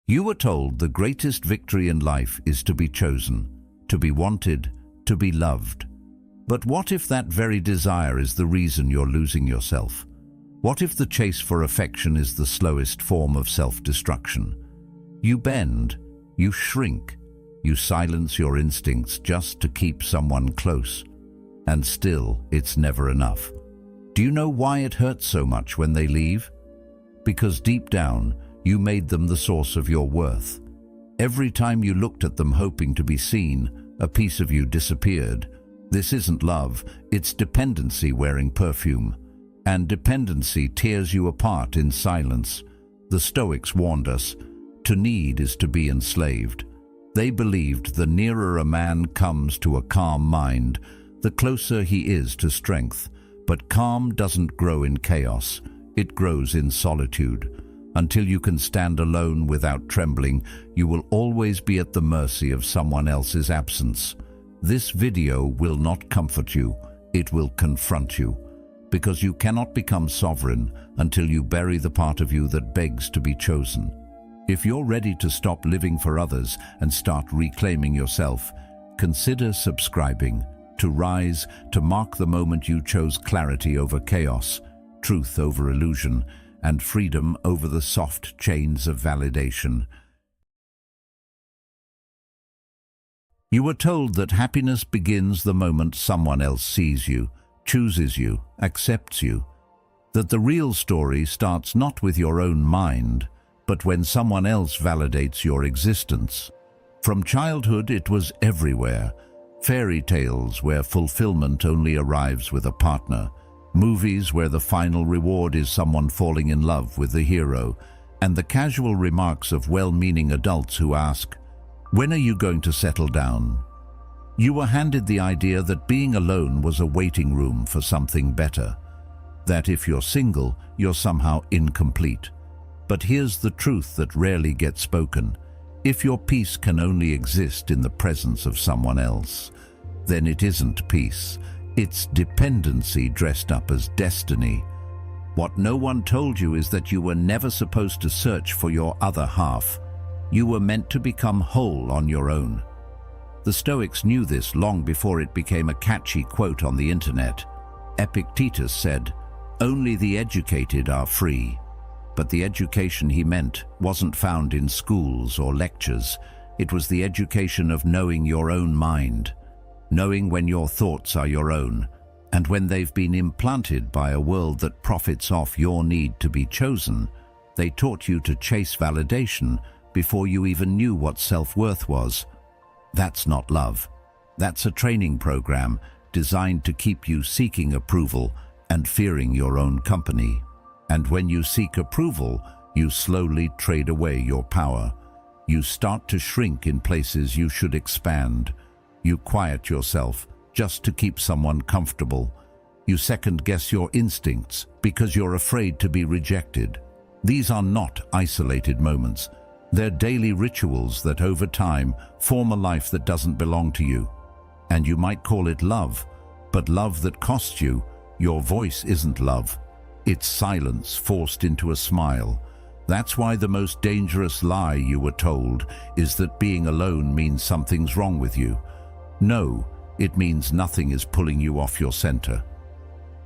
You were told the greatest victory in life is to be chosen, to be wanted, to be loved. But what if that very desire is the reason you're losing yourself? What if the chase for affection is the slowest form of self-destruction? You bend, you shrink, you silence your instincts just to keep someone close. And still, it's never enough. Do you know why it hurts so much when they leave? Because deep down, you made them the source of your worth. Every time you looked at them hoping to be seen, a piece of you disappeared. This isn't love, it's dependency wearing perfume. And dependency tears you apart in silence. The Stoics warned us, to need is to be enslaved. They believed the nearer a man comes to a calm mind, the closer he is to strength. But calm doesn't grow in chaos, it grows in solitude. Until you can stand alone without trembling, you will always be at the mercy of someone else's absence. This video will not comfort you, it will confront you. Because you cannot become sovereign until you bury the part of you that begs to be chosen. If you're ready to stop living for others and start reclaiming yourself, consider subscribing. To rise, to mark the moment you chose clarity over chaos, truth over illusion, and freedom over the soft chains of validation. You were told that happiness begins the moment someone else sees you, chooses you, accepts you. That the real story starts not with your own mind, but when someone else validates your existence. From childhood, it was everywhere. Fairy tales where fulfillment only arrives with a partner, movies where the final reward is someone falling in love with the hero, and the casual remarks of well-meaning adults who ask, "When are you going to settle down?" You were handed the idea that being alone was a waiting room for something better, that if you're single, you're somehow incomplete. But here's the truth that rarely gets spoken. If your peace can only exist in the presence of someone else, then it isn't peace. It's dependency dressed up as destiny. What no one told you is that you were never supposed to search for your other half. You were meant to become whole on your own. The Stoics knew this long before it became a catchy quote on the internet. Epictetus said, "Only the educated are free." But the education he meant wasn't found in schools or lectures. It was the education of knowing your own mind, knowing when your thoughts are your own, and when they've been implanted by a world that profits off your need to be chosen. They taught you to chase validation before you even knew what self-worth was. That's not love. That's a training program designed to keep you seeking approval and fearing your own company. And when you seek approval, you slowly trade away your power. You start to shrink in places you should expand. You quiet yourself just to keep someone comfortable. You second-guess your instincts because you're afraid to be rejected. These are not isolated moments. They're daily rituals that over time form a life that doesn't belong to you. And you might call it love, but love that costs you. Your voice isn't love. It's silence forced into a smile. That's why the most dangerous lie you were told is that being alone means something's wrong with you. No, it means nothing is pulling you off your center.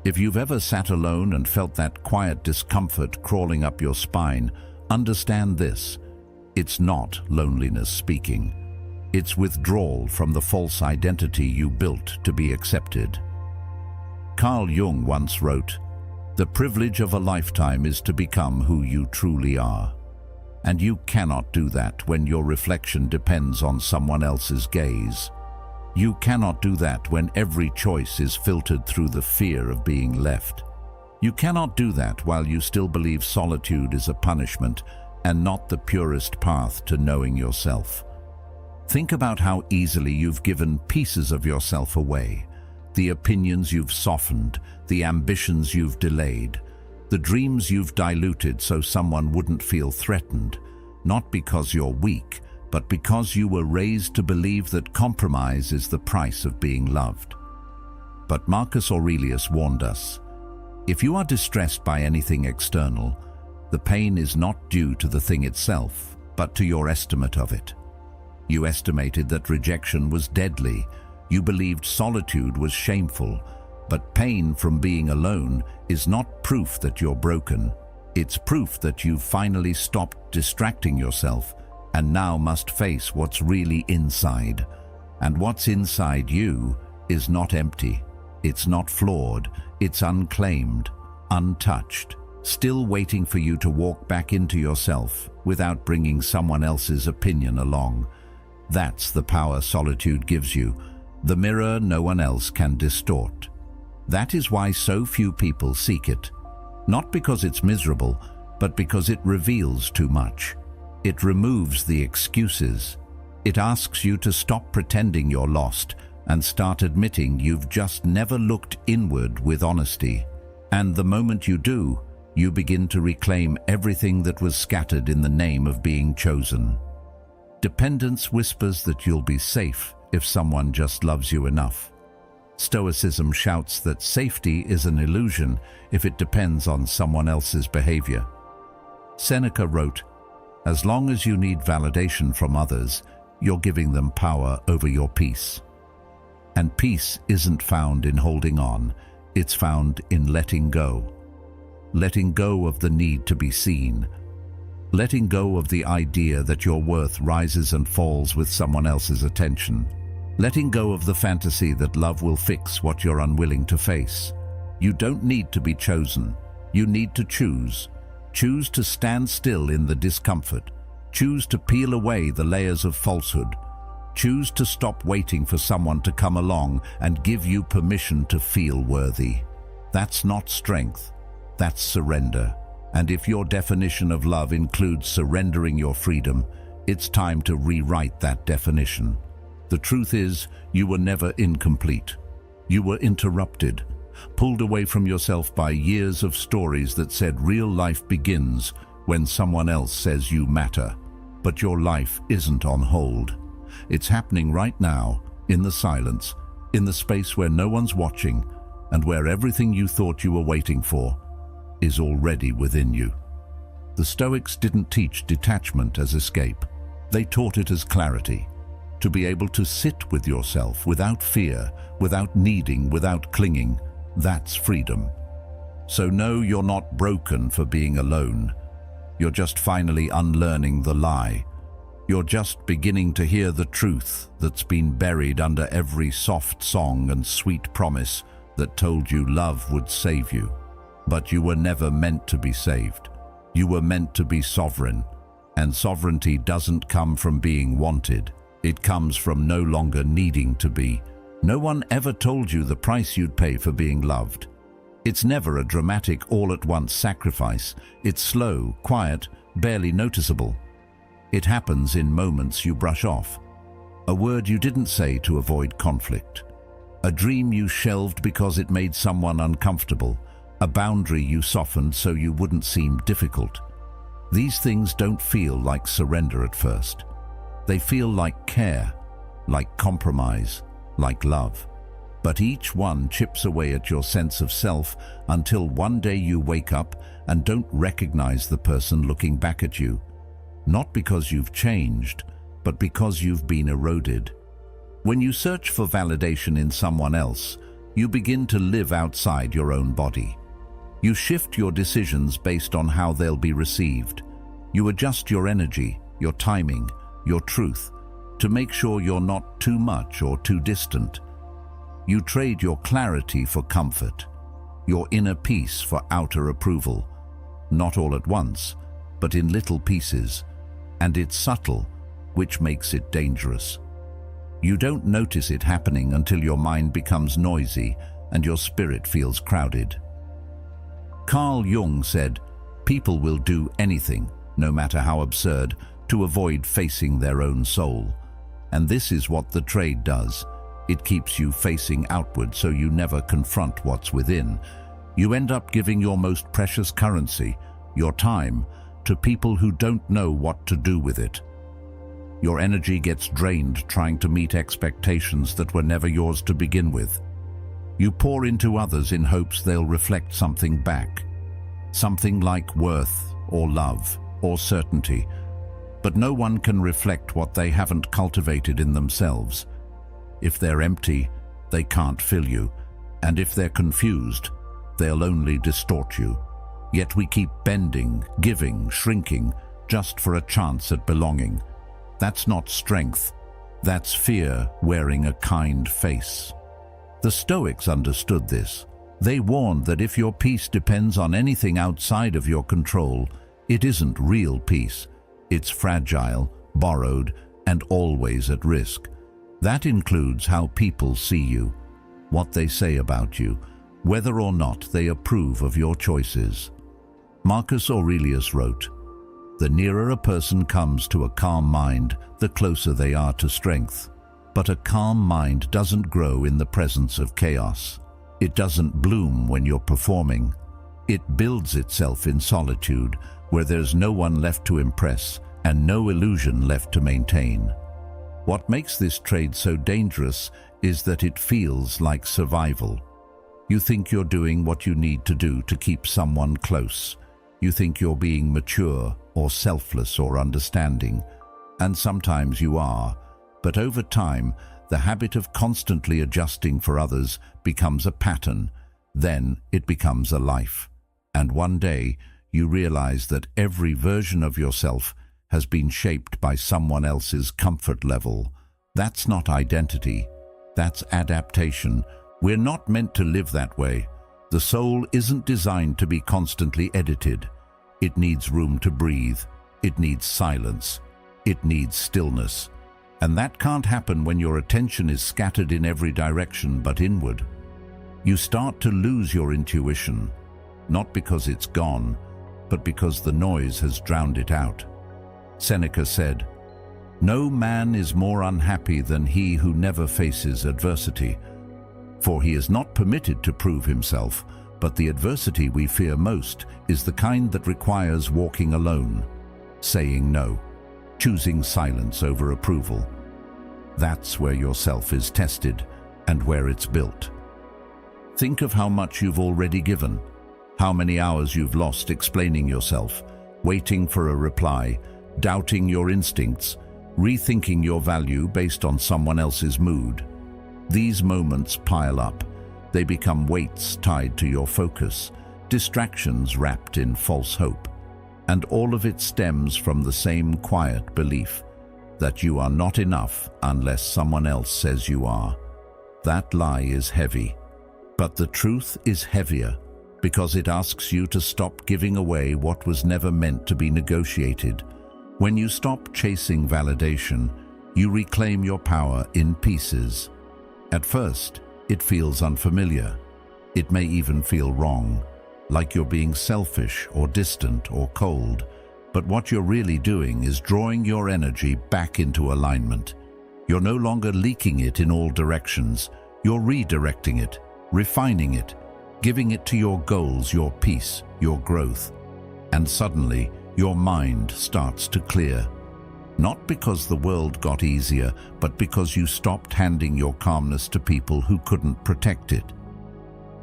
If you've ever sat alone and felt that quiet discomfort crawling up your spine, understand this. It's not loneliness speaking. It's withdrawal from the false identity you built to be accepted. Carl Jung once wrote, "The privilege of a lifetime is to become who you truly are." And you cannot do that when your reflection depends on someone else's gaze. You cannot do that when every choice is filtered through the fear of being left. You cannot do that while you still believe solitude is a punishment and not the purest path to knowing yourself. Think about how easily you've given pieces of yourself away. The opinions you've softened, the ambitions you've delayed, the dreams you've diluted so someone wouldn't feel threatened, not because you're weak, but because you were raised to believe that compromise is the price of being loved. But Marcus Aurelius warned us, if you are distressed by anything external, the pain is not due to the thing itself, but to your estimate of it. You estimated that rejection was deadly. You believed solitude was shameful. But pain from being alone is not proof that you're broken. It's proof that you've finally stopped distracting yourself and now must face what's really inside. And what's inside you is not empty. It's not flawed. It's unclaimed, untouched, still waiting for you to walk back into yourself without bringing someone else's opinion along. That's the power solitude gives you, the mirror no one else can distort. That is why so few people seek it. Not because it's miserable, but because it reveals too much. It removes the excuses. It asks you to stop pretending you're lost and start admitting you've just never looked inward with honesty. And the moment you do, you begin to reclaim everything that was scattered in the name of being chosen. Dependence whispers that you'll be safe if someone just loves you enough. Stoicism shouts that safety is an illusion if it depends on someone else's behavior. Seneca wrote, "As long as you need validation from others, you're giving them power over your peace." And peace isn't found in holding on, it's found in letting go. Letting go of the need to be seen. Letting go of the idea that your worth rises and falls with someone else's attention. Letting go of the fantasy that love will fix what you're unwilling to face. You don't need to be chosen. You need to choose. Choose to stand still in the discomfort. Choose to peel away the layers of falsehood. Choose to stop waiting for someone to come along and give you permission to feel worthy. That's not strength. That's surrender. And if your definition of love includes surrendering your freedom, it's time to rewrite that definition. The truth is, you were never incomplete. You were interrupted, pulled away from yourself by years of stories that said real life begins when someone else says you matter. But your life isn't on hold. It's happening right now, in the silence, in the space where no one's watching, and where everything you thought you were waiting for is already within you. The Stoics didn't teach detachment as escape. They taught it as clarity. To be able to sit with yourself without fear, without needing, without clinging, that's freedom. So no, you're not broken for being alone. You're just finally unlearning the lie. You're just beginning to hear the truth that's been buried under every soft song and sweet promise that told you love would save you. But you were never meant to be saved. You were meant to be sovereign. And sovereignty doesn't come from being wanted. It comes from no longer needing to be. No one ever told you the price you'd pay for being loved. It's never a dramatic all-at-once sacrifice. It's slow, quiet, barely noticeable. It happens in moments you brush off. A word you didn't say to avoid conflict. A dream you shelved because it made someone uncomfortable. A boundary you softened so you wouldn't seem difficult. These things don't feel like surrender at first. They feel like care, like compromise, like love. But each one chips away at your sense of self until one day you wake up and don't recognize the person looking back at you. Not because you've changed, but because you've been eroded. When you search for validation in someone else, you begin to live outside your own body. You shift your decisions based on how they'll be received. You adjust your energy, your timing, your truth, to make sure you're not too much or too distant. You trade your clarity for comfort, your inner peace for outer approval. Not all at once, but in little pieces. And it's subtle, which makes it dangerous. You don't notice it happening until your mind becomes noisy and your spirit feels crowded. Carl Jung said, "People will do anything, no matter how absurd, to avoid facing their own soul." And this is what the trade does. It keeps you facing outward so you never confront what's within. You end up giving your most precious currency, your time, to people who don't know what to do with it. Your energy gets drained trying to meet expectations that were never yours to begin with. You pour into others in hopes they'll reflect something back. Something like worth or love or certainty. but no one can reflect what they haven't cultivated in themselves. If they're empty, they can't fill you, and if they're confused, they'll only distort you. Yet we keep bending, giving, shrinking, just for a chance at belonging. That's not strength. That's fear wearing a kind face. The Stoics understood this. They warned that if your peace depends on anything outside of your control, it isn't real peace. It's fragile, borrowed, and always at risk. That includes how people see you, what they say about you, whether or not they approve of your choices. Marcus Aurelius wrote, "The nearer a person comes to a calm mind, the closer they are to strength. But a calm mind doesn't grow in the presence of chaos. It doesn't bloom when you're performing. It builds itself in solitude, where there's no one left to impress and no illusion left to maintain." What makes this trade so dangerous is that it feels like survival. You think you're doing what you need to do to keep someone close. You think you're being mature or selfless or understanding, and sometimes you are, but over time, the habit of constantly adjusting for others becomes a pattern. Then it becomes a life. And one day, you realize that every version of yourself has been shaped by someone else's comfort level. That's not identity. That's adaptation. We're not meant to live that way. The soul isn't designed to be constantly edited. It needs room to breathe. It needs silence. It needs stillness. And that can't happen when your attention is scattered in every direction but inward. You start to lose your intuition, not because it's gone, but because the noise has drowned it out. Seneca said, "No man is more unhappy than he who never faces adversity, for he is not permitted to prove himself, but the adversity we fear most is the kind that requires walking alone, saying no, choosing silence over approval. That's where your self is tested and where it's built." Think of how much you've already given, how many hours you've lost explaining yourself, waiting for a reply, doubting your instincts, rethinking your value based on someone else's mood. These moments pile up. They become weights tied to your focus, distractions wrapped in false hope. And all of it stems from the same quiet belief that you are not enough unless someone else says you are. That lie is heavy, but the truth is heavier because it asks you to stop giving away what was never meant to be negotiated. When you stop chasing validation, you reclaim your power in pieces. At first, it feels unfamiliar. It may even feel wrong, like you're being selfish or distant or cold. But what you're really doing is drawing your energy back into alignment. You're no longer leaking it in all directions. You're redirecting it, refining it, giving it to your goals, your peace, your growth. And suddenly, your mind starts to clear. Not because the world got easier, but because you stopped handing your calmness to people who couldn't protect it.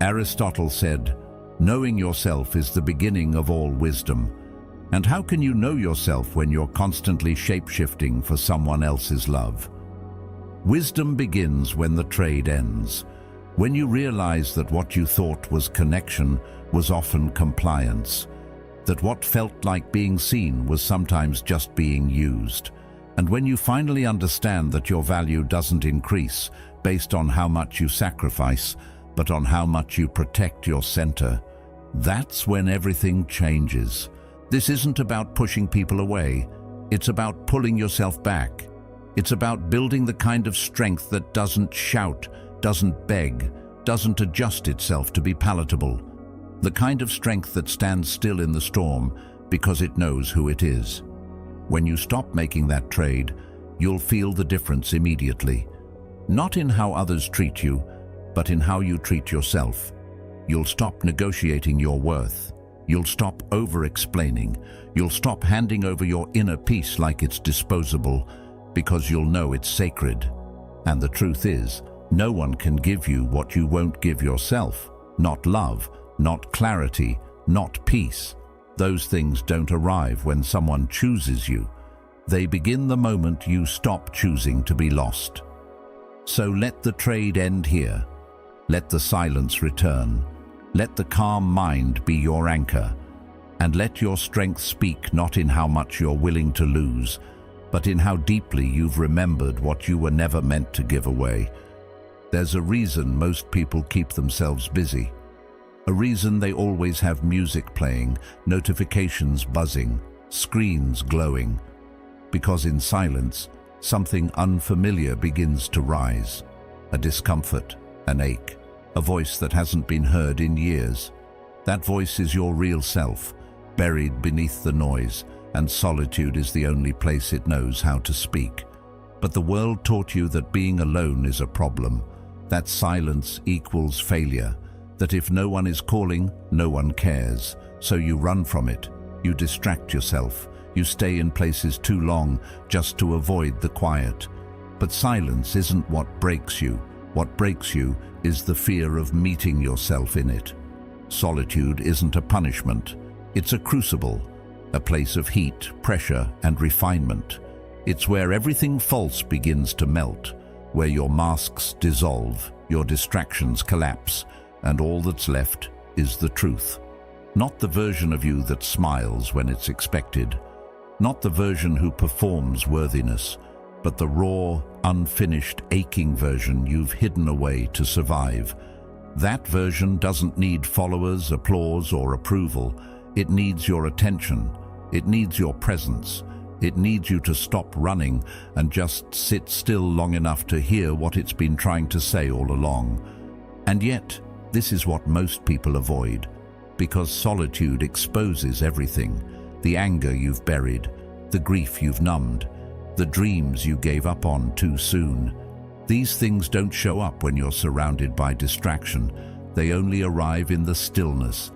Aristotle said, "Knowing yourself is the beginning of all wisdom." And how can you know yourself when you're constantly shape-shifting for someone else's love? Wisdom begins when the trade ends, when you realize that what you thought was connection was often compliance, that what felt like being seen was sometimes just being used. And when you finally understand that your value doesn't increase based on how much you sacrifice, but on how much you protect your center, that's when everything changes. This isn't about pushing people away. It's about pulling yourself back. It's about building the kind of strength that doesn't shout, doesn't beg, doesn't adjust itself to be palatable. The kind of strength that stands still in the storm because it knows who it is. When you stop making that trade, you'll feel the difference immediately. Not in how others treat you, but in how you treat yourself. You'll stop negotiating your worth. You'll stop over-explaining. You'll stop handing over your inner peace like it's disposable, because you'll know it's sacred. And the truth is, no one can give you what you won't give yourself. Not love, not clarity, not peace. Those things don't arrive when someone chooses you. They begin the moment you stop choosing to be lost. So let the trade end here. Let the silence return. Let the calm mind be your anchor. And let your strength speak not in how much you're willing to lose, but in how deeply you've remembered what you were never meant to give away. There's a reason most people keep themselves busy. A reason they always have music playing, notifications buzzing, screens glowing. Because in silence, something unfamiliar begins to rise. A discomfort, an ache, a voice that hasn't been heard in years. That voice is your real self, buried beneath the noise, and solitude is the only place it knows how to speak. But the world taught you that being alone is a problem, that silence equals failure, that if no one is calling, no one cares. So you run from it, you distract yourself, you stay in places too long just to avoid the quiet. But silence isn't what breaks you. What breaks you is the fear of meeting yourself in it. Solitude isn't a punishment, it's a crucible, a place of heat, pressure, and refinement. It's where everything false begins to melt, where your masks dissolve, your distractions collapse, and all that's left is the truth. Not the version of you that smiles when it's expected, not the version who performs worthiness, but the raw, unfinished, aching version you've hidden away to survive. That version doesn't need followers, applause, or approval. It needs your attention. It needs your presence. It needs you to stop running and just sit still long enough to hear what it's been trying to say all along. And yet, this is what most people avoid, because solitude exposes everything. The anger you've buried, the grief you've numbed, the dreams you gave up on too soon. These things don't show up when you're surrounded by distraction. They only arrive in the stillness.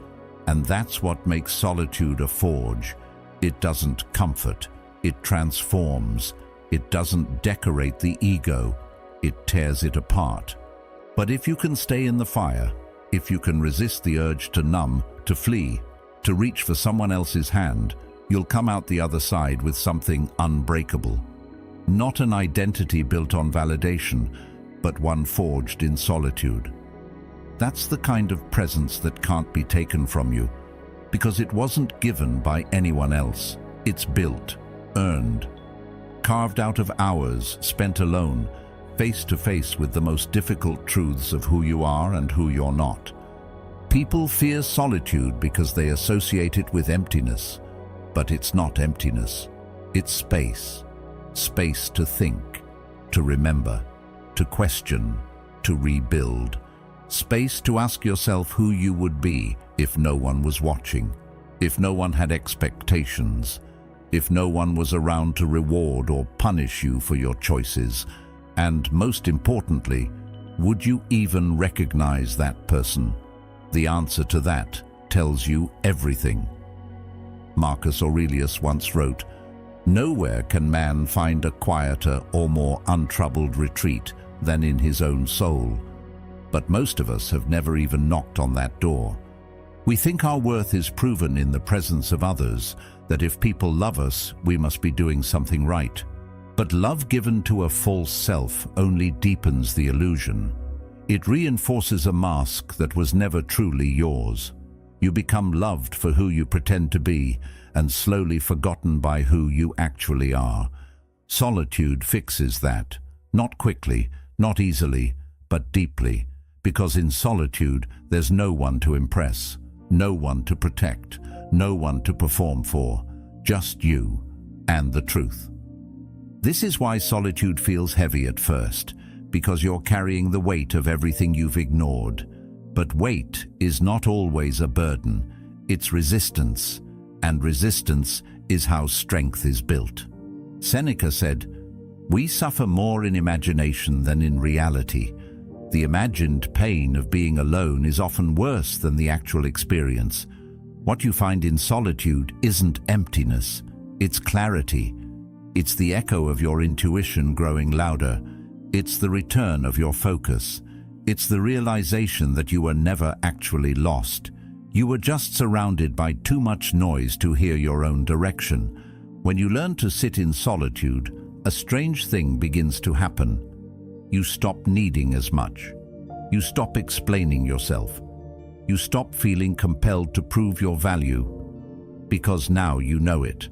And that's what makes solitude a forge. It doesn't comfort, it transforms. It doesn't decorate the ego, it tears it apart. But if you can stay in the fire, if you can resist the urge to numb, to flee, to reach for someone else's hand, you'll come out the other side with something unbreakable. Not an identity built on validation, but one forged in solitude. That's the kind of presence that can't be taken from you, because it wasn't given by anyone else. It's built, earned, carved out of hours spent alone, face to face with the most difficult truths of who you are and who you're not. People fear solitude because they associate it with emptiness. But it's not emptiness. It's space. Space to think, to remember, to question, to rebuild. Space to ask yourself who you would be if no one was watching, if no one had expectations, if no one was around to reward or punish you for your choices. And most importantly, would you even recognize that person? The answer to that tells you everything. Marcus Aurelius once wrote, "Nowhere can man find a quieter or more untroubled retreat than in his own soul." But most of us have never even knocked on that door. We think our worth is proven in the presence of others, that if people love us, we must be doing something right. But love given to a false self only deepens the illusion. It reinforces a mask that was never truly yours. You become loved for who you pretend to be and slowly forgotten by who you actually are. Solitude fixes that, not quickly, not easily, but deeply, because in solitude there's no one to impress, no one to protect, no one to perform for, just you and the truth. This is why solitude feels heavy at first, because you're carrying the weight of everything you've ignored. But weight is not always a burden, it's resistance, and resistance is how strength is built. Seneca said, "We suffer more in imagination than in reality. The imagined pain of being alone is often worse than the actual experience. What you find in solitude isn't emptiness, it's clarity. It's the echo of your intuition growing louder. It's the return of your focus. It's the realization that you were never actually lost. You were just surrounded by too much noise to hear your own direction. When you learn to sit in solitude, a strange thing begins to happen. You stop needing as much. You stop explaining yourself. You stop feeling compelled to prove your value, because now you know it,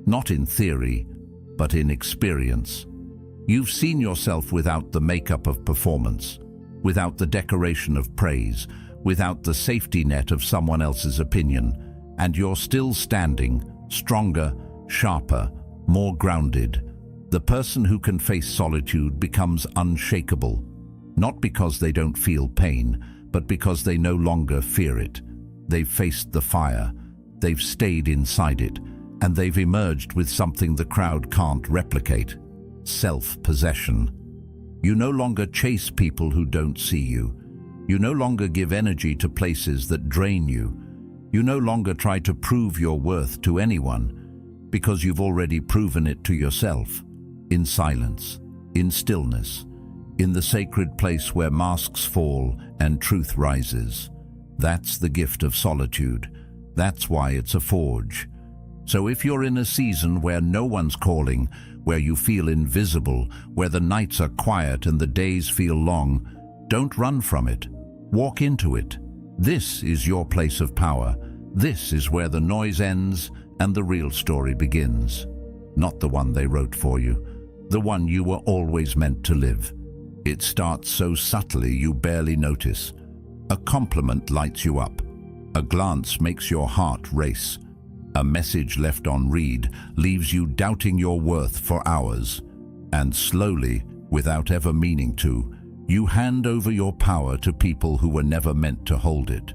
not in theory, but in experience. You've seen yourself without the makeup of performance, without the decoration of praise, without the safety net of someone else's opinion, and you're still standing, stronger, sharper, more grounded. The person who can face solitude becomes unshakable, not because they don't feel pain, but because they no longer fear it. They've faced the fire, they've stayed inside it, and they've emerged with something the crowd can't replicate: self-possession. You no longer chase people who don't see you. You no longer give energy to places that drain you. You no longer try to prove your worth to anyone, because you've already proven it to yourself, in silence, in stillness, in the sacred place where masks fall and truth rises. That's the gift of solitude. That's why it's a forge. So if you're in a season where no one's calling, where you feel invisible, where the nights are quiet and the days feel long, don't run from it. Walk into it. This is your place of power. This is where the noise ends and the real story begins. Not the one they wrote for you, the one you were always meant to live. It starts so subtly you barely notice. A compliment lights you up. A glance makes your heart race. A message left on read leaves you doubting your worth for hours. And slowly, without ever meaning to, you hand over your power to people who were never meant to hold it.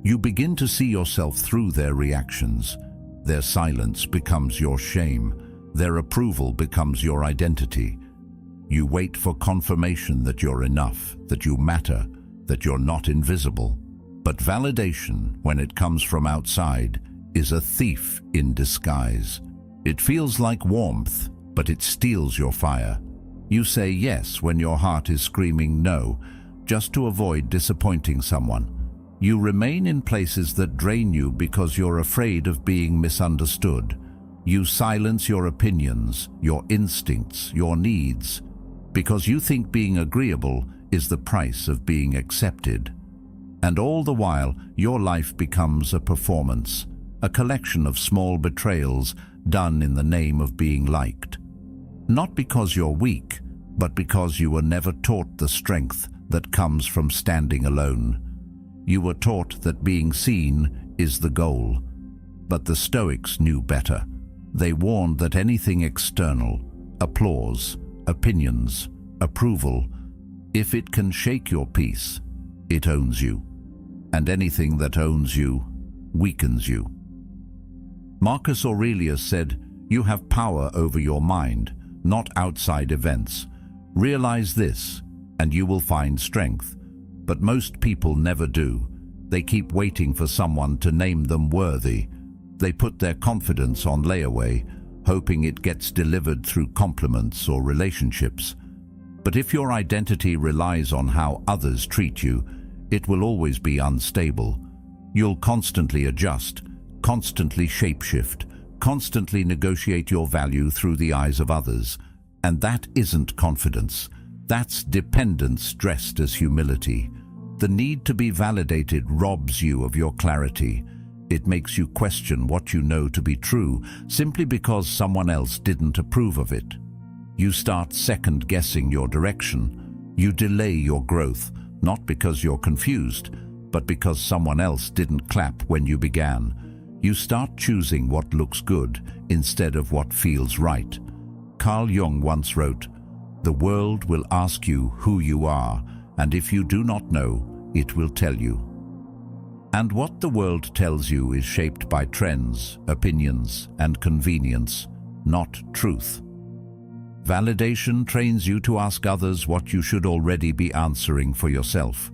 You begin to see yourself through their reactions. Their silence becomes your shame. Their approval becomes your identity. You wait for confirmation that you're enough, that you matter, that you're not invisible. But validation, when it comes from outside, is a thief in disguise. It feels like warmth, but it steals your fire. You say yes when your heart is screaming no, just to avoid disappointing someone. You remain in places that drain you because you're afraid of being misunderstood. You silence your opinions, your instincts, your needs, because you think being agreeable is the price of being accepted. And all the while, your life becomes a performance, a collection of small betrayals done in the name of being liked. Not because you're weak, but because you were never taught the strength that comes from standing alone. You were taught that being seen is the goal. But the Stoics knew better. They warned that anything external, applause, opinions, approval, if it can shake your peace, it owns you. And anything that owns you weakens you. Marcus Aurelius said, "You have power over your mind, not outside events. Realize this, and you will find strength." But most people never do. They keep waiting for someone to name them worthy. They put their confidence on layaway, hoping it gets delivered through compliments or relationships. But if your identity relies on how others treat you, it will always be unstable. You'll constantly adjust, constantly shapeshift, constantly negotiate your value through the eyes of others. And that isn't confidence. That's dependence dressed as humility. The need to be validated robs you of your clarity. It makes you question what you know to be true simply because someone else didn't approve of it. You start second-guessing your direction. You delay your growth, not because you're confused, but because someone else didn't clap when you began. You start choosing what looks good instead of what feels right. Carl Jung once wrote, "The world will ask you who you are, and if you do not know, it will tell you." And what the world tells you is shaped by trends, opinions, and convenience, not truth. Validation trains you to ask others what you should already be answering for yourself.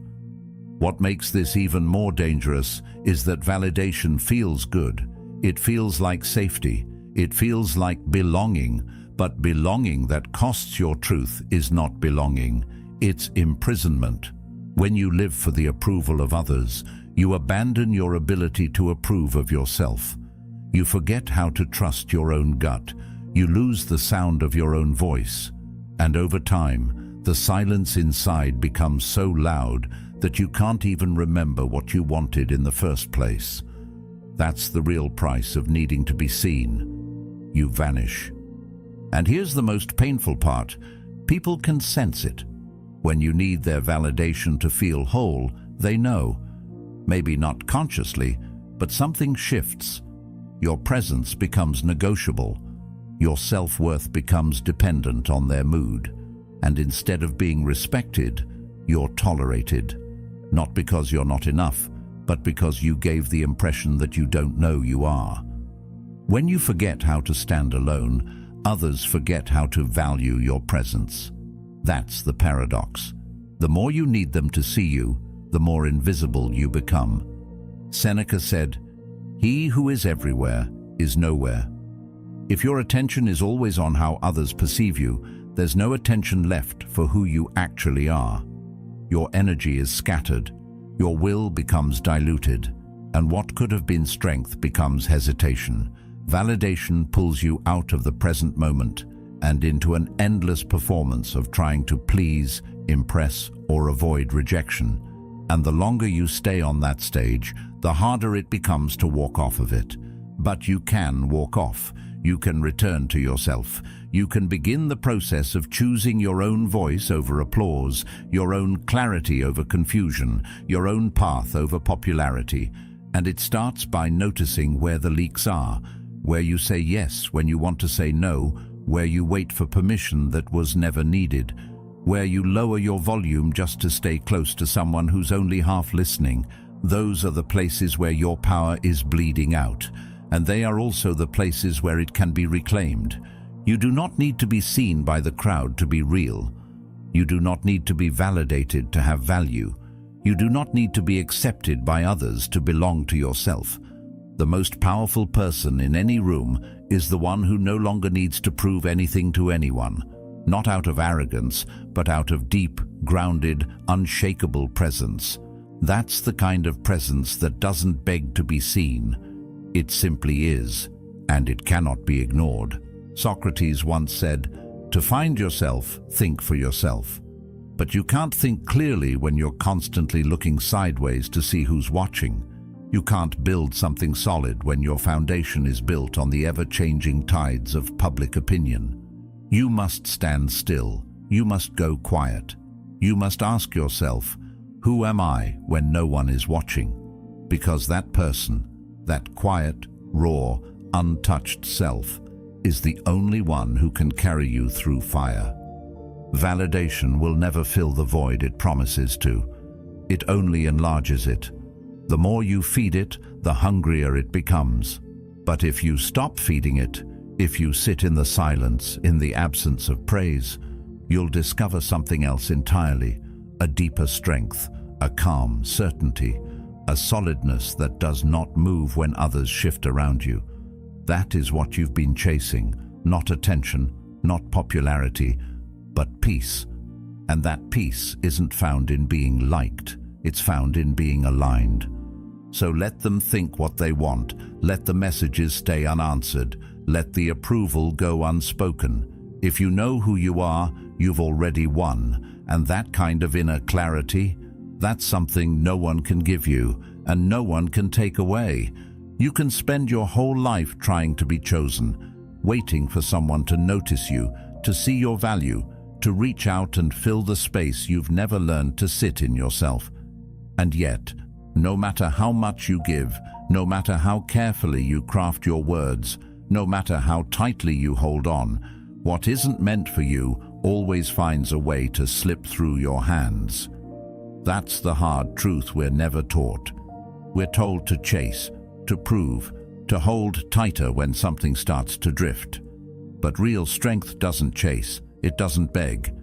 What makes this even more dangerous is that validation feels good. It feels like safety. It feels like belonging. But belonging that costs your truth is not belonging. It's imprisonment. When you live for the approval of others, you abandon your ability to approve of yourself. You forget how to trust your own gut. You lose the sound of your own voice. And over time, the silence inside becomes so loud that you can't even remember what you wanted in the first place. That's the real price of needing to be seen. You vanish. And here's the most painful part. People can sense it. When you need their validation to feel whole, they know. Maybe not consciously, but something shifts. Your presence becomes negotiable. Your self-worth becomes dependent on their mood. And instead of being respected, you're tolerated. Not because you're not enough, but because you gave the impression that you don't know you are. When you forget how to stand alone, others forget how to value your presence. That's the paradox. The more you need them to see you, the more invisible you become. Seneca said, "He who is everywhere is nowhere." If your attention is always on how others perceive you, there's no attention left for who you actually are. Your energy is scattered, your will becomes diluted, and what could have been strength becomes hesitation. Validation pulls you out of the present moment and into an endless performance of trying to please, impress, or avoid rejection. And the longer you stay on that stage, the harder it becomes to walk off of it. But you can walk off. You can return to yourself. You can begin the process of choosing your own voice over applause, your own clarity over confusion, your own path over popularity. And it starts by noticing where the leaks are, where you say yes when you want to say no, where you wait for permission that was never needed, where you lower your volume just to stay close to someone who's only half listening. Those are the places where your power is bleeding out, and they are also the places where it can be reclaimed. You do not need to be seen by the crowd to be real. You do not need to be validated to have value. You do not need to be accepted by others to belong to yourself. The most powerful person in any room is the one who no longer needs to prove anything to anyone, not out of arrogance, but out of deep, grounded, unshakable presence. That's the kind of presence that doesn't beg to be seen. It simply is, and it cannot be ignored. Socrates once said, "To find yourself, think for yourself." But you can't think clearly when you're constantly looking sideways to see who's watching. You can't build something solid when your foundation is built on the ever-changing tides of public opinion. You must stand still. You must go quiet. You must ask yourself, who am I when no one is watching? Because that person, that quiet, raw, untouched self, is the only one who can carry you through fire. Validation will never fill the void it promises to. It only enlarges it. The more you feed it, the hungrier it becomes. But if you stop feeding it, if you sit in the silence, in the absence of praise, you'll discover something else entirely, a deeper strength, a calm certainty, a solidness that does not move when others shift around you. That is what you've been chasing, not attention, not popularity, but peace. And that peace isn't found in being liked, it's found in being aligned. So let them think what they want, let the messages stay unanswered, let the approval go unspoken. If you know who you are, you've already won, and that kind of inner clarity, that's something no one can give you, and no one can take away. You can spend your whole life trying to be chosen, waiting for someone to notice you, to see your value, to reach out and fill the space you've never learned to sit in yourself. And yet, no matter how much you give, no matter how carefully you craft your words, no matter how tightly you hold on, what isn't meant for you always finds a way to slip through your hands. That's the hard truth we're never taught. We're told to chase, to prove, to hold tighter when something starts to drift. But real strength doesn't chase, it doesn't beg.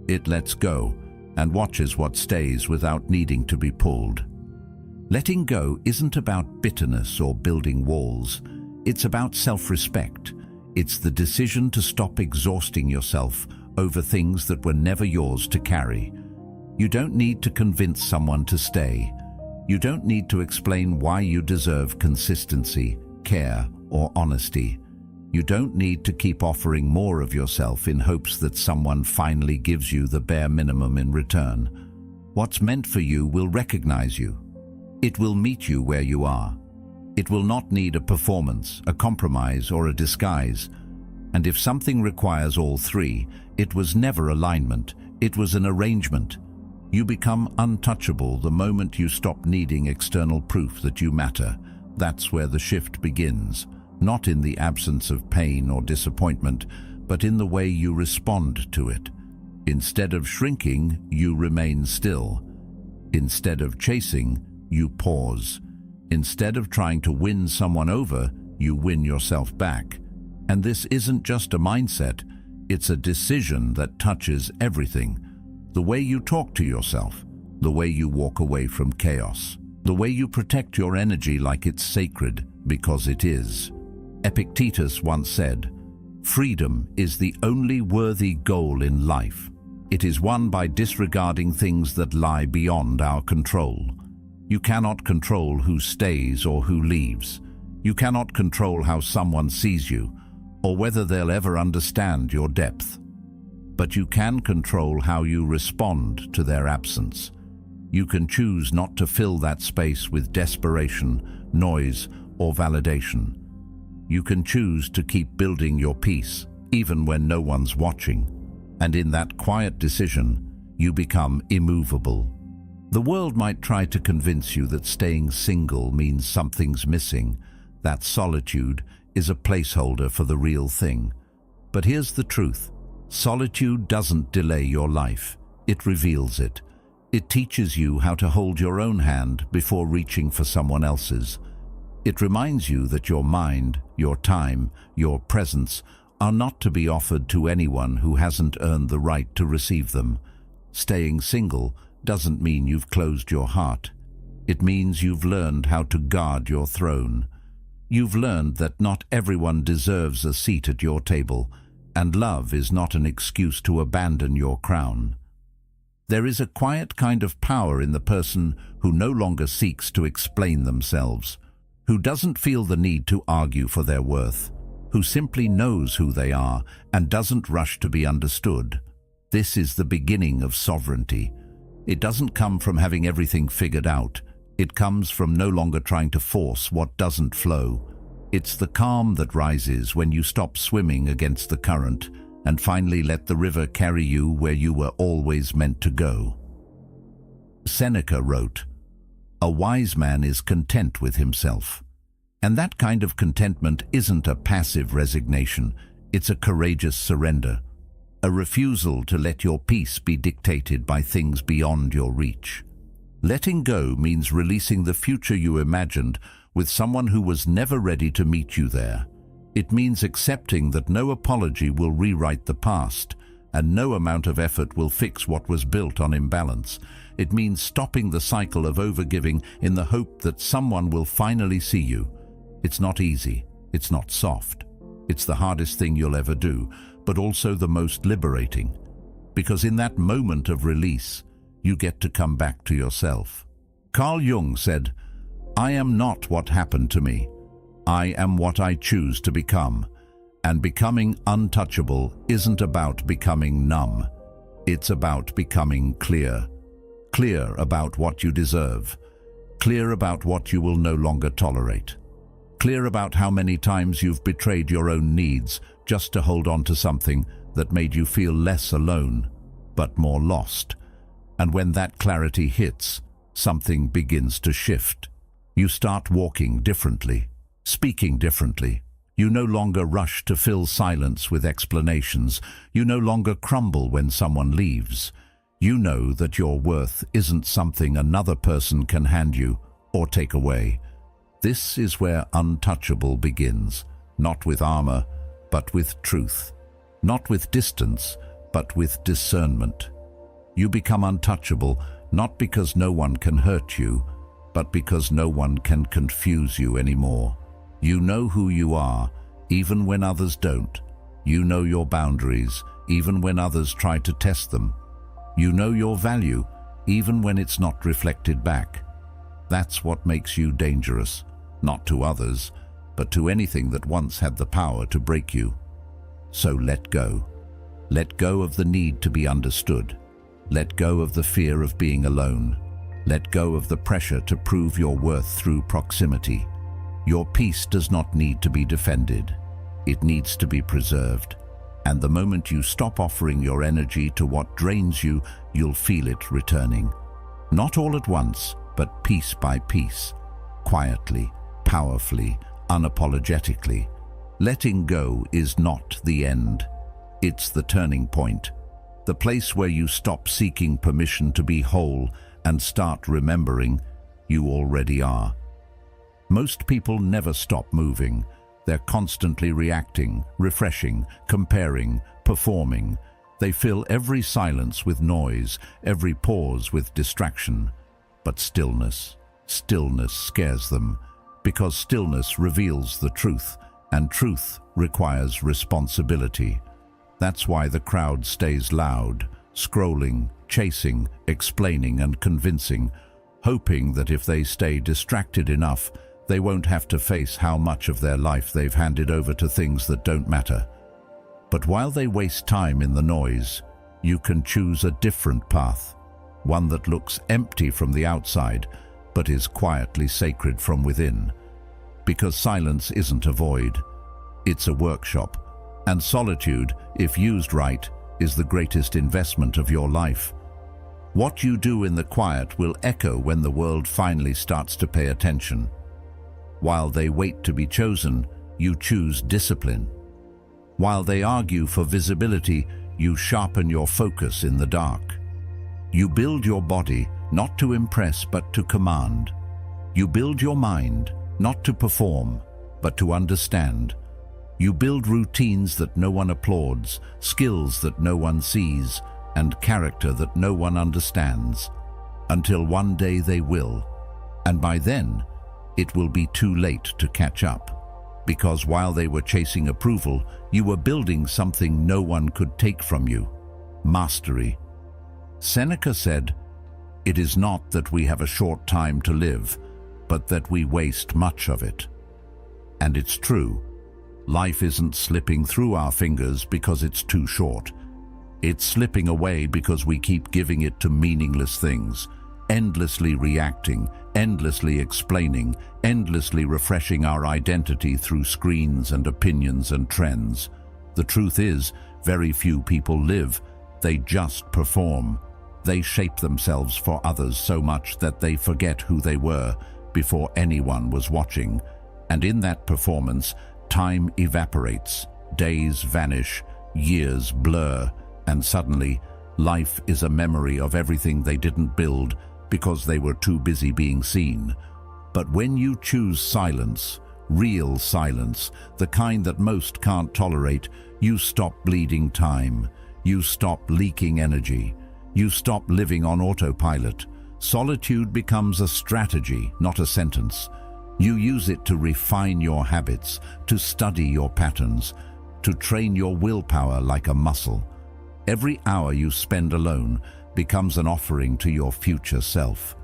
It lets go and watches what stays without needing to be pulled. Letting go isn't about bitterness or building walls. It's about self-respect. It's the decision to stop exhausting yourself over things that were never yours to carry. You don't need to convince someone to stay. You don't need to explain why you deserve consistency, care, or honesty. You don't need to keep offering more of yourself in hopes that someone finally gives you the bare minimum in return. What's meant for you will recognize you. It will meet you where you are. It will not need a performance, a compromise, or a disguise. And if something requires all three, it was never alignment, it was an arrangement. You become untouchable the moment you stop needing external proof that you matter. That's where the shift begins, not in the absence of pain or disappointment, but in the way you respond to it. Instead of shrinking, you remain still. Instead of chasing, you pause. Instead of trying to win someone over, you win yourself back. And this isn't just a mindset, it's a decision that touches everything. The way you talk to yourself, the way you walk away from chaos, the way you protect your energy like it's sacred, because it is. Epictetus once said, "Freedom is the only worthy goal in life. It is won by disregarding things that lie beyond our control." You cannot control who stays or who leaves. You cannot control how someone sees you, or whether they'll ever understand your depth. But you can control how you respond to their absence. You can choose not to fill that space with desperation, noise, or validation. You can choose to keep building your peace, even when no one's watching. And in that quiet decision, you become immovable. The world might try to convince you that staying single means something's missing, that solitude is a placeholder for the real thing. But here's the truth. Solitude doesn't delay your life. It reveals it. It teaches you how to hold your own hand before reaching for someone else's. It reminds you that your mind, your time, your presence are not to be offered to anyone who hasn't earned the right to receive them. Staying single doesn't mean you've closed your heart. It means you've learned how to guard your throne. You've learned that not everyone deserves a seat at your table, and love is not an excuse to abandon your crown. There is a quiet kind of power in the person who no longer seeks to explain themselves, who doesn't feel the need to argue for their worth, who simply knows who they are and doesn't rush to be understood. This is the beginning of sovereignty. It doesn't come from having everything figured out. It comes from no longer trying to force what doesn't flow. It's the calm that rises when you stop swimming against the current and finally let the river carry you where you were always meant to go. Seneca wrote, "A wise man is content with himself." And that kind of contentment isn't a passive resignation, it's a courageous surrender. A refusal to let your peace be dictated by things beyond your reach. Letting go means releasing the future you imagined with someone who was never ready to meet you there. It means accepting that no apology will rewrite the past, and no amount of effort will fix what was built on imbalance. It means stopping the cycle of overgiving in the hope that someone will finally see you. It's not easy, it's not soft. It's the hardest thing you'll ever do, but also the most liberating. Because in that moment of release, you get to come back to yourself. Carl Jung said, "I am not what happened to me. I am what I choose to become." And becoming untouchable isn't about becoming numb. It's about becoming clear. Clear about what you deserve. Clear about what you will no longer tolerate. Clear about how many times you've betrayed your own needs just to hold on to something that made you feel less alone, but more lost. And when that clarity hits, something begins to shift. You start walking differently, speaking differently. You no longer rush to fill silence with explanations. You no longer crumble when someone leaves. You know that your worth isn't something another person can hand you or take away. This is where untouchable begins, not with armor, but with truth. Not with distance, but with discernment. You become untouchable not because no one can hurt you, but because no one can confuse you anymore. You know who you are, even when others don't. You know your boundaries, even when others try to test them. You know your value, even when it's not reflected back. That's what makes you dangerous, not to others, but to anything that once had the power to break you. So let go. Let go of the need to be understood. Let go of the fear of being alone. Let go of the pressure to prove your worth through proximity. Your peace does not need to be defended. It needs to be preserved. And the moment you stop offering your energy to what drains you, you'll feel it returning. Not all at once, but piece by piece, quietly, powerfully, unapologetically. Letting go is not the end. It's the turning point. The place where you stop seeking permission to be whole and start remembering you already are. Most people never stop moving. They're constantly reacting, refreshing, comparing, performing. They fill every silence with noise, every pause with distraction. But stillness scares them, because stillness reveals the truth, and truth requires responsibility. That's why the crowd stays loud, scrolling, chasing, explaining and convincing, hoping that if they stay distracted enough, they won't have to face how much of their life they've handed over to things that don't matter. But while they waste time in the noise, you can choose a different path, one that looks empty from the outside, but is quietly sacred from within. Because silence isn't a void, it's a workshop. And solitude, if used right, is the greatest investment of your life. What you do in the quiet will echo when the world finally starts to pay attention. While they wait to be chosen, you choose discipline. While they argue for visibility, you sharpen your focus in the dark. You build your body, not to impress but to command. You build your mind, not to perform, but to understand. You build routines that no one applauds, skills that no one sees, and character that no one understands. Until one day they will. And by then, it will be too late to catch up. Because while they were chasing approval, you were building something no one could take from you. Mastery. Seneca said, "It is not that we have a short time to live, but that we waste much of it." And it's true. Life isn't slipping through our fingers because it's too short. It's slipping away because we keep giving it to meaningless things, endlessly reacting, endlessly explaining, endlessly refreshing our identity through screens and opinions and trends. The truth is, very few people live. They just perform. They shape themselves for others so much that they forget who they were before anyone was watching. And in that performance, time evaporates, days vanish, years blur, and suddenly, life is a memory of everything they didn't build because they were too busy being seen. But when you choose silence, real silence, the kind that most can't tolerate, you stop bleeding time. You stop leaking energy. You stop living on autopilot. Solitude becomes a strategy, not a sentence. You use it to refine your habits, to study your patterns, to train your willpower like a muscle. Every hour you spend alone becomes an offering to your future self.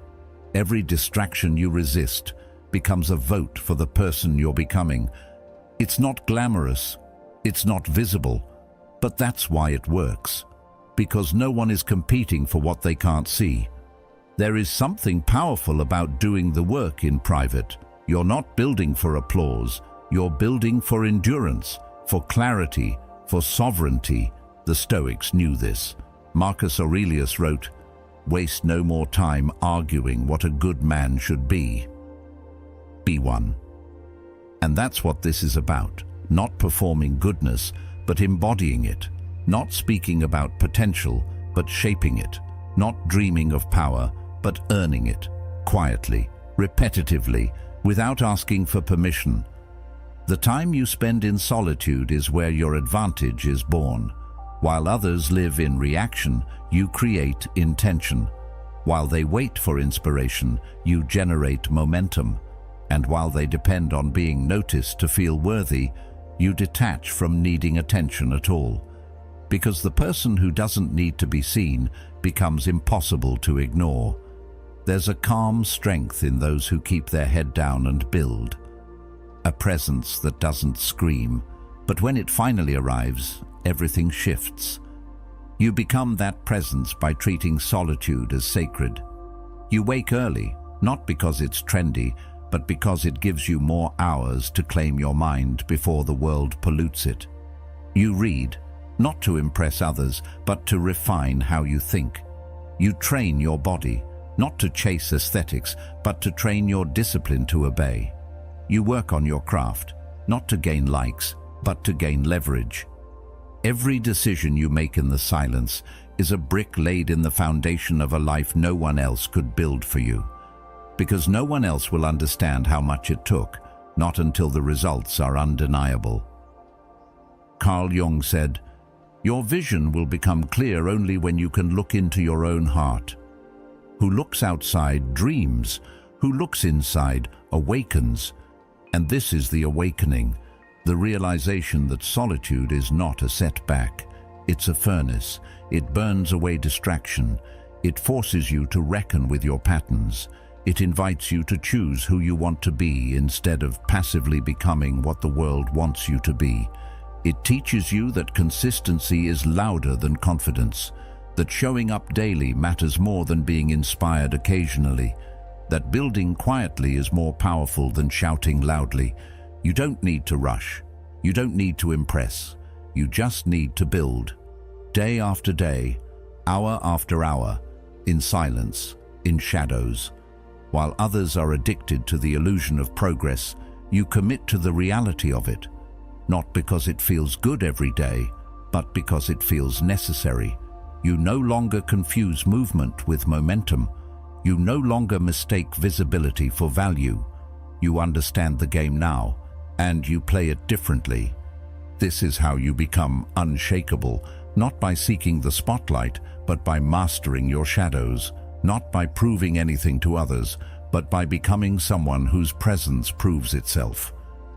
Every distraction you resist becomes a vote for the person you're becoming. It's not glamorous, it's not visible, but that's why it works. Because no one is competing for what they can't see. There is something powerful about doing the work in private. You're not building for applause, you're building for endurance, for clarity, for sovereignty. The Stoics knew this. Marcus Aurelius wrote, "Waste no more time arguing what a good man should be. Be one." And that's what this is about. Not performing goodness, but embodying it. Not speaking about potential, but shaping it. Not dreaming of power, but earning it. Quietly, repetitively, without asking for permission. The time you spend in solitude is where your advantage is born. While others live in reaction, you create intention. While they wait for inspiration, you generate momentum. And while they depend on being noticed to feel worthy, you detach from needing attention at all. Because the person who doesn't need to be seen becomes impossible to ignore. There's a calm strength in those who keep their head down and build. a presence that doesn't scream, but when it finally arrives, everything shifts. You become that presence by treating solitude as sacred. You wake early, not because it's trendy, but because it gives you more hours to claim your mind before the world pollutes it. You read, not to impress others, but to refine how you think. You train your body, not to chase aesthetics, but to train your discipline to obey. You work on your craft, not to gain likes, but to gain leverage. Every decision you make in the silence is a brick laid in the foundation of a life no one else could build for you. Because no one else will understand how much it took, not until the results are undeniable. Carl Jung said, "Your vision will become clear only when you can look into your own heart. Who looks outside dreams, who looks inside awakens." And this is the awakening, the realization that solitude is not a setback. It's a furnace. It burns away distraction. It forces you to reckon with your patterns. It invites you to choose who you want to be instead of passively becoming what the world wants you to be. It teaches you that consistency is louder than confidence, that showing up daily matters more than being inspired occasionally, that building quietly is more powerful than shouting loudly. You don't need to rush. You don't need to impress. You just need to build. Day after day, hour after hour, in silence, in shadows. While others are addicted to the illusion of progress, you commit to the reality of it, not because it feels good every day, but because it feels necessary. You no longer confuse movement with momentum. You no longer mistake visibility for value. You understand the game now, and you play it differently. This is how you become unshakable, not by seeking the spotlight, but by mastering your shadows. Not by proving anything to others, but by becoming someone whose presence proves itself.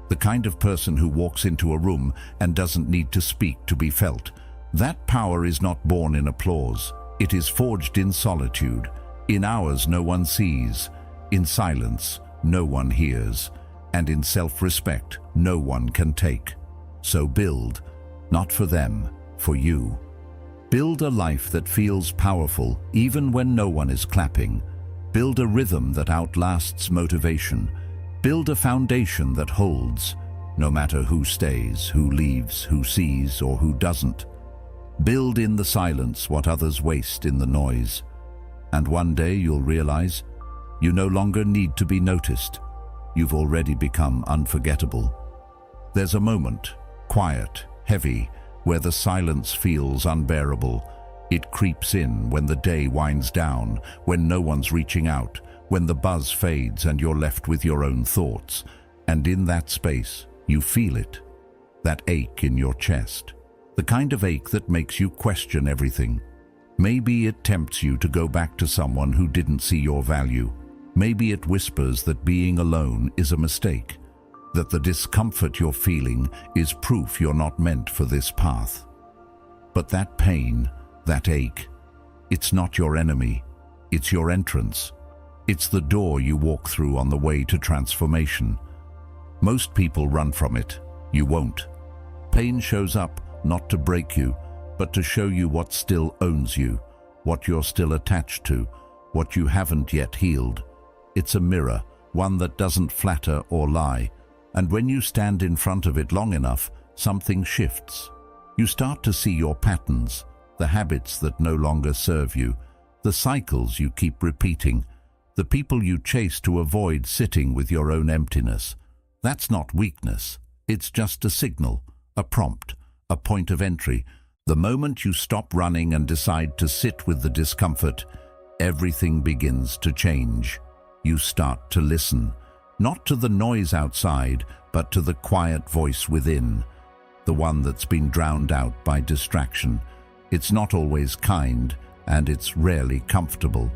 The kind of person who walks into a room and doesn't need to speak to be felt. That power is not born in applause. It is forged in solitude. In hours no one sees. In silence no one hears. And in self-respect no one can take. So build, not for them, for you. Build a life that feels powerful even when no one is clapping. Build a rhythm that outlasts motivation. Build a foundation that holds, no matter who stays, who leaves, who sees, or who doesn't. Build in the silence what others waste in the noise. And one day you'll realize you no longer need to be noticed. You've already become unforgettable. There's a moment, quiet, heavy, where the silence feels unbearable. It creeps in when the day winds down, when no one's reaching out, when the buzz fades and you're left with your own thoughts. And in that space, you feel it, that ache in your chest, the kind of ache that makes you question everything. Maybe it tempts you to go back to someone who didn't see your value. Maybe it whispers that being alone is a mistake, that the discomfort you're feeling is proof you're not meant for this path. But that pain, that ache, it's not your enemy, it's your entrance. It's the door you walk through on the way to transformation. Most people run from it. You won't. Pain shows up not to break you, but to show you what still owns you, what you're still attached to, what you haven't yet healed. It's a mirror, one that doesn't flatter or lie. And when you stand in front of it long enough, something shifts. You start to see your patterns, the habits that no longer serve you, the cycles you keep repeating, the people you chase to avoid sitting with your own emptiness. That's not weakness. It's just a signal, a prompt, a point of entry. The moment you stop running and decide to sit with the discomfort, everything begins to change. You start to listen, not to the noise outside, but to the quiet voice within, the one that's been drowned out by distraction. It's not always kind, and it's rarely comfortable,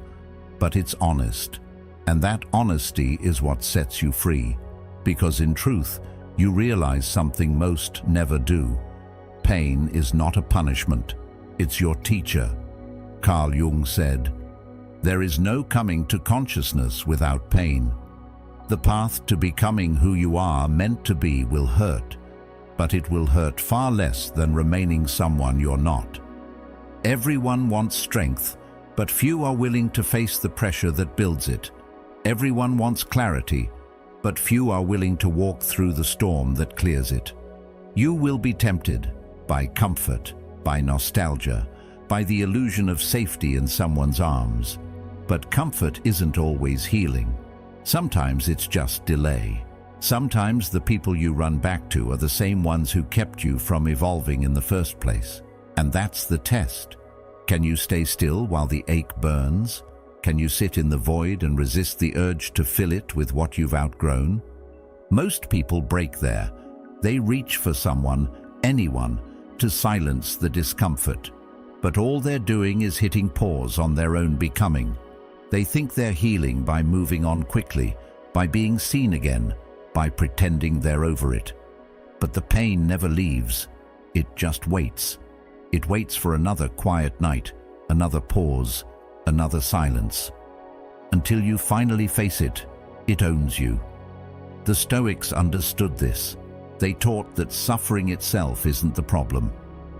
but it's honest. And that honesty is what sets you free, because in truth, you realize something most never do. Pain is not a punishment, it's your teacher. Carl Jung said, "There is no coming to consciousness without pain." The path to becoming who you are meant to be will hurt, but it will hurt far less than remaining someone you're not. Everyone wants strength, but few are willing to face the pressure that builds it. Everyone wants clarity, but few are willing to walk through the storm that clears it. You will be tempted by comfort, by nostalgia, by the illusion of safety in someone's arms. But comfort isn't always healing. Sometimes it's just delay. Sometimes the people you run back to are the same ones who kept you from evolving in the first place. And that's the test. Can you stay still while the ache burns? Can you sit in the void and resist the urge to fill it with what you've outgrown? Most people break there. They reach for someone, anyone, to silence the discomfort. But all they're doing is hitting pause on their own becoming. They think they're healing by moving on quickly, by being seen again, by pretending they're over it. But the pain never leaves. It just waits. It waits for another quiet night, another pause, another silence. Until you finally face it, it owns you. The Stoics understood this. They taught that suffering itself isn't the problem.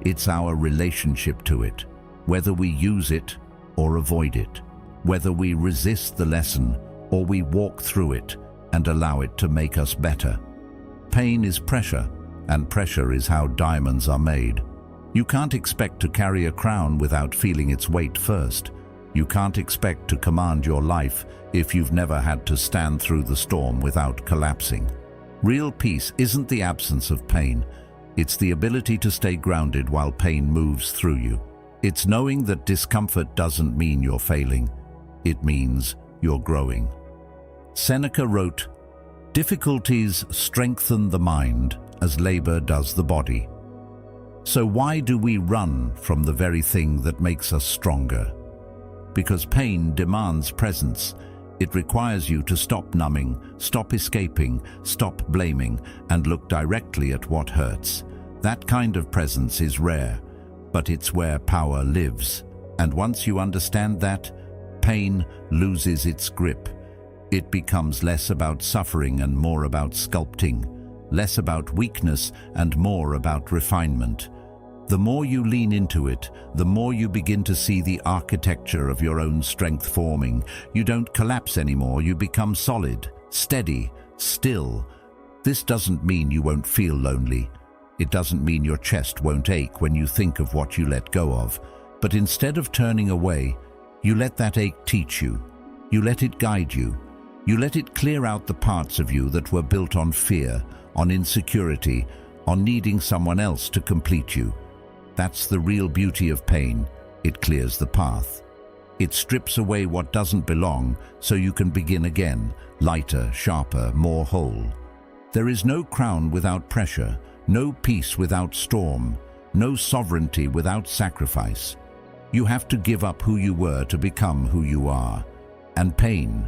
It's our relationship to it, whether we use it or avoid it, whether we resist the lesson or we walk through it and allow it to make us better. Pain is pressure, and pressure is how diamonds are made. You can't expect to carry a crown without feeling its weight first. You can't expect to command your life if you've never had to stand through the storm without collapsing. Real peace isn't the absence of pain. It's the ability to stay grounded while pain moves through you. It's knowing that discomfort doesn't mean you're failing. It means you're growing. Seneca wrote, "Difficulties strengthen the mind as labor does the body." So why do we run from the very thing that makes us stronger? Because pain demands presence. It requires you to stop numbing, stop escaping, stop blaming, and look directly at what hurts. That kind of presence is rare, but it's where power lives. And once you understand that, pain loses its grip. It becomes less about suffering and more about sculpting, less about weakness and more about refinement. The more you lean into it, the more you begin to see the architecture of your own strength forming. You don't collapse anymore, you become solid, steady, still. This doesn't mean you won't feel lonely. It doesn't mean your chest won't ache when you think of what you let go of. But instead of turning away, you let that ache teach you. You let it guide you. You let it clear out the parts of you that were built on fear, on insecurity, on needing someone else to complete you. That's the real beauty of pain. It clears the path. It strips away what doesn't belong so you can begin again, lighter, sharper, more whole. There is no crown without pressure, no peace without storm, no sovereignty without sacrifice. You have to give up who you were to become who you are. And pain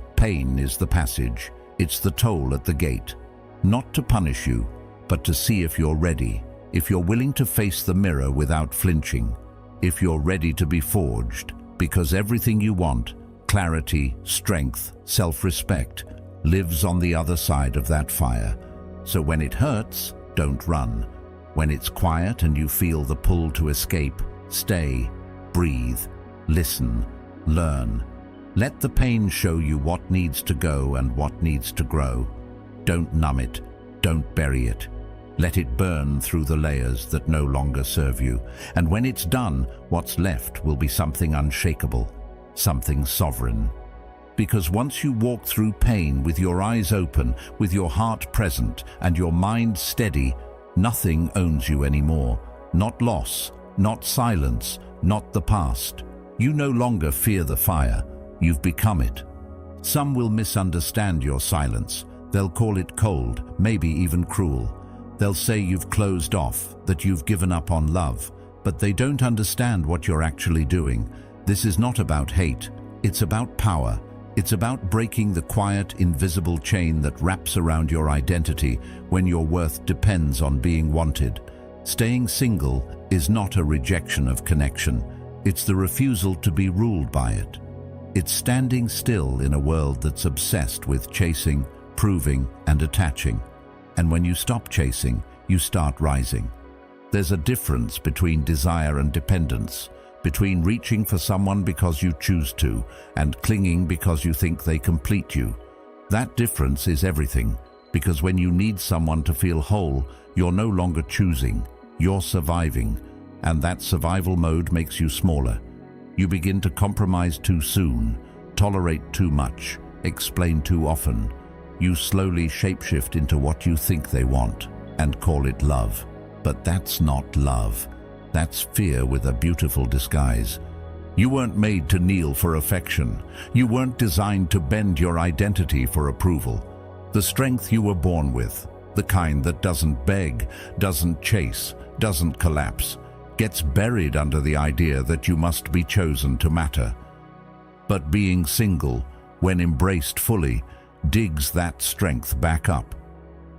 is the passage. It's the toll at the gate. Not to punish you, but to see if you're ready. If you're willing to face the mirror without flinching, if you're ready to be forged, because everything you want, clarity, strength, self-respect, lives on the other side of that fire. So when it hurts, don't run. When it's quiet and you feel the pull to escape, stay, breathe, listen, learn. Let the pain show you what needs to go and what needs to grow. Don't numb it, don't bury it. Let it burn through the layers that no longer serve you. And when it's done, what's left will be something unshakable, something sovereign. Because once you walk through pain with your eyes open, with your heart present, and your mind steady, nothing owns you anymore. Not loss, not silence, not the past. You no longer fear the fire. You've become it. Some will misunderstand your silence. They'll call it cold, maybe even cruel. They'll say you've closed off, that you've given up on love, but they don't understand what you're actually doing. This is not about hate. It's about power. It's about breaking the quiet, invisible chain that wraps around your identity when your worth depends on being wanted. Staying single is not a rejection of connection. It's the refusal to be ruled by it. It's standing still in a world that's obsessed with chasing, proving and attaching. And when you stop chasing, you start rising. There's a difference between desire and dependence, between reaching for someone because you choose to and clinging because you think they complete you. That difference is everything, because when you need someone to feel whole, you're no longer choosing, you're surviving, and that survival mode makes you smaller. You begin to compromise too soon, tolerate too much, explain too often. You slowly shapeshift into what you think they want and call it love. But that's not love. That's fear with a beautiful disguise. You weren't made to kneel for affection. You weren't designed to bend your identity for approval. The strength you were born with, the kind that doesn't beg, doesn't chase, doesn't collapse, gets buried under the idea that you must be chosen to matter. But being single, when embraced fully, digs that strength back up.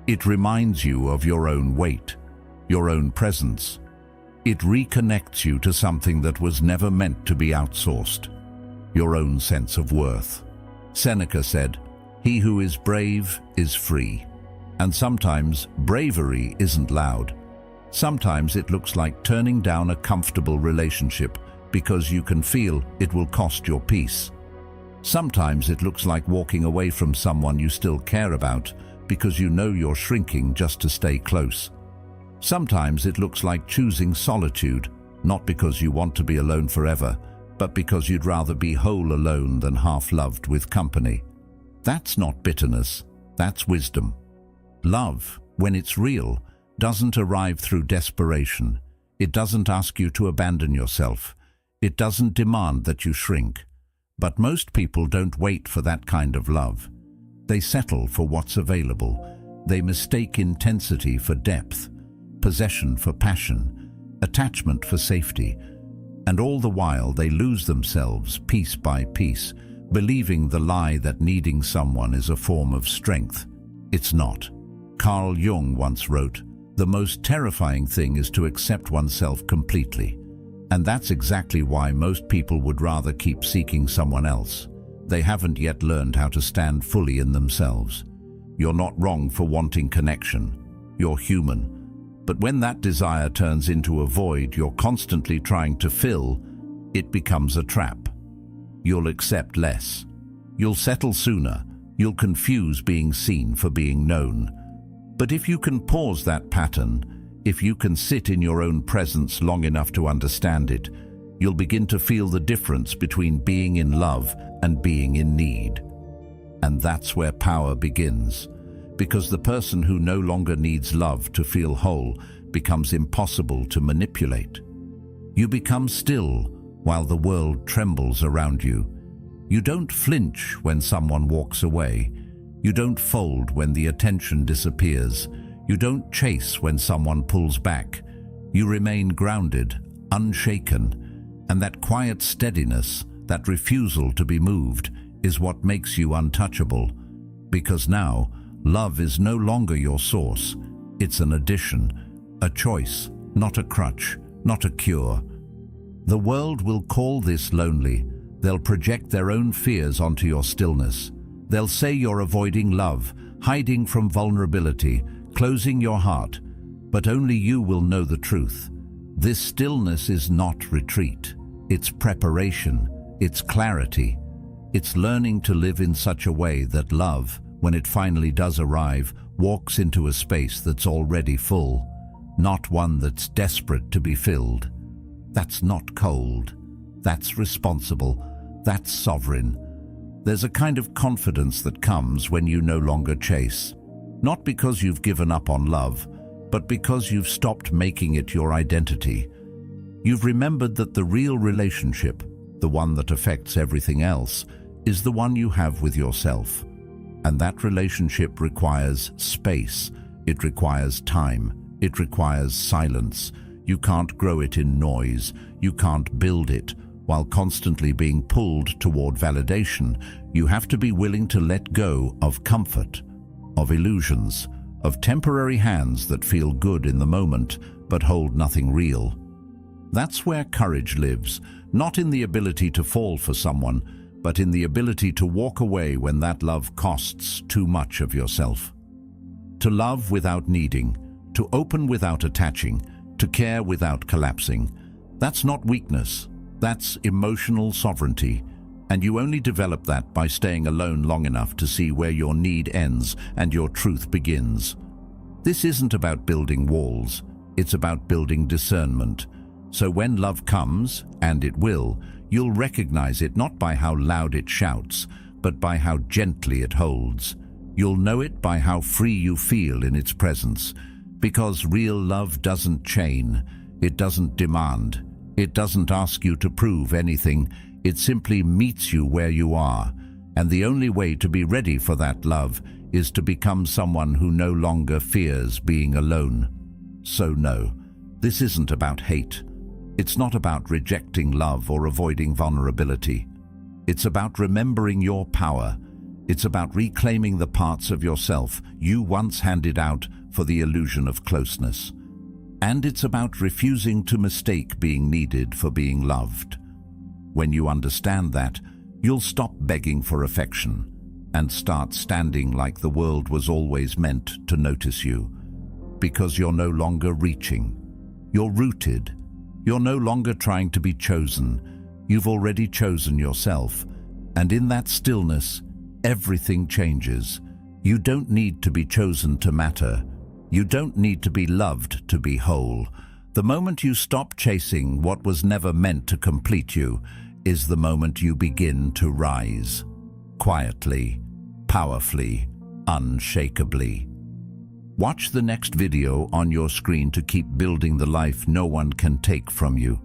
It reminds you of your own weight, your own presence. It reconnects you to something that was never meant to be outsourced, your own sense of worth. Seneca said, "He who is brave is free." And sometimes bravery isn't loud. Sometimes it looks like turning down a comfortable relationship because you can feel it will cost your peace. Sometimes it looks like walking away from someone you still care about because you know you're shrinking just to stay close. Sometimes it looks like choosing solitude, not because you want to be alone forever, but because you'd rather be whole alone than half-loved with company. That's not bitterness, that's wisdom. Love, when it's real, doesn't arrive through desperation. It doesn't ask you to abandon yourself. It doesn't demand that you shrink. But most people don't wait for that kind of love. They settle for what's available. They mistake intensity for depth, possession for passion, attachment for safety, and all the while they lose themselves piece by piece, believing the lie that needing someone is a form of strength. It's not. Carl Jung once wrote, "The most terrifying thing is to accept oneself completely." And that's exactly why most people would rather keep seeking someone else. They haven't yet learned how to stand fully in themselves. You're not wrong for wanting connection. You're human. But when that desire turns into a void you're constantly trying to fill, it becomes a trap. You'll accept less. You'll settle sooner. You'll confuse being seen for being known. But if you can pause that pattern, if you can sit in your own presence long enough to understand it, you'll begin to feel the difference between being in love and being in need. And that's where power begins. Because the person who no longer needs love to feel whole becomes impossible to manipulate. You become still while the world trembles around you. You don't flinch when someone walks away. You don't fold when the attention disappears. You don't chase when someone pulls back. You remain grounded, unshaken, and that quiet steadiness, that refusal to be moved, is what makes you untouchable. Because now, love is no longer your source. It's an addition, a choice, not a crutch, not a cure. The world will call this lonely. They'll project their own fears onto your stillness. They'll say you're avoiding love, hiding from vulnerability, closing your heart. But only you will know the truth. This stillness is not retreat. It's preparation. It's clarity. It's learning to live in such a way that love, when it finally does arrive, walks into a space that's already full, not one that's desperate to be filled. That's not cold. That's responsible. That's sovereign. There's a kind of confidence that comes when you no longer chase. Not because you've given up on love, but because you've stopped making it your identity. You've remembered that the real relationship, the one that affects everything else, is the one you have with yourself. And that relationship requires space. It requires time. It requires silence. You can't grow it in noise. You can't build it while constantly being pulled toward validation. You have to be willing to let go of comfort, of illusions, of temporary hands that feel good in the moment but hold nothing real. That's where courage lives, not in the ability to fall for someone, but in the ability to walk away when that love costs too much of yourself. To love without needing, to open without attaching, to care without collapsing. That's not weakness, that's emotional sovereignty. And you only develop that by staying alone long enough to see where your need ends and your truth begins. This isn't about building walls, it's about building discernment. So when love comes, and it will, you'll recognize it not by how loud it shouts, but by how gently it holds. You'll know it by how free you feel in its presence, because real love doesn't chain, it doesn't demand, it doesn't ask you to prove anything, it simply meets you where you are. And the only way to be ready for that love is to become someone who no longer fears being alone. So no, this isn't about hate. It's not about rejecting love or avoiding vulnerability. It's about remembering your power. It's about reclaiming the parts of yourself you once handed out for the illusion of closeness. And it's about refusing to mistake being needed for being loved. When you understand that, you'll stop begging for affection and start standing like the world was always meant to notice you. Because you're no longer reaching. You're rooted. You're no longer trying to be chosen. You've already chosen yourself. And in that stillness, everything changes. You don't need to be chosen to matter. You don't need to be loved to be whole. The moment you stop chasing what was never meant to complete you is the moment you begin to rise. Quietly, powerfully, unshakably. Watch the next video on your screen to keep building the life no one can take from you.